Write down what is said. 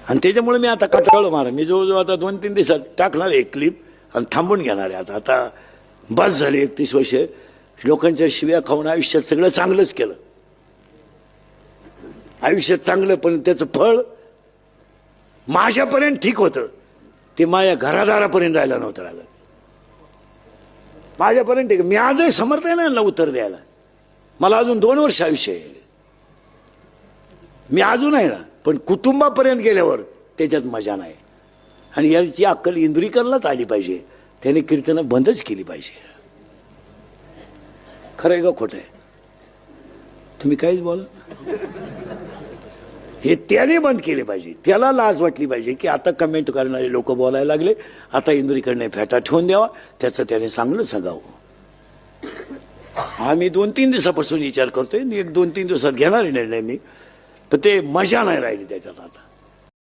आणि त्याच्यामुळे मी आता कंटाळलो महाराज. मी जवळजवळ आता 2-3 दिवसात टाकणार एक क्लिप आणि थांबून घेणार आहे. आता बस झाली 31 वर्ष लोकांच्या शिव्या खाऊन आयुष्यात सगळं चांगलंच केलं. आयुष्यात चांगलं, पण त्याचं फळ माझ्यापर्यंत ठीक होतं, ते माझ्या घरादारापर्यंत राहायला नव्हतं लागत. माझ्यापर्यंत ठीक. मी आजही समर्थ आहे ना उत्तर द्यायला. मला अजून 2 वर्ष आयुष्य आहे, मी अजून आहे ना. पण कुटुंबापर्यंत गेल्यावर त्याच्यात मजा नाही. आणि याची अक्कल इंद्रिकरलाच आली पाहिजे. त्याने कीर्तनं बंदच केली पाहिजे. खरं आहे का खोटं आहे? तुम्ही काहीच बोला. हे त्याने बंद केले पाहिजे. त्याला लाज वाटली पाहिजे की आता कमेंट करणारे लोक बोलायला लागले, आता इंद्रिकडने फेटा ठेवून द्यावा, त्याचं त्याने चांगलं सांगावं. आम्ही 2-3 दिवसापासून विचार करतोय. 1-2-3 दिवसात घेणार निर्णय मी, पण ते मजा नाही राहिली त्याच्यात आता.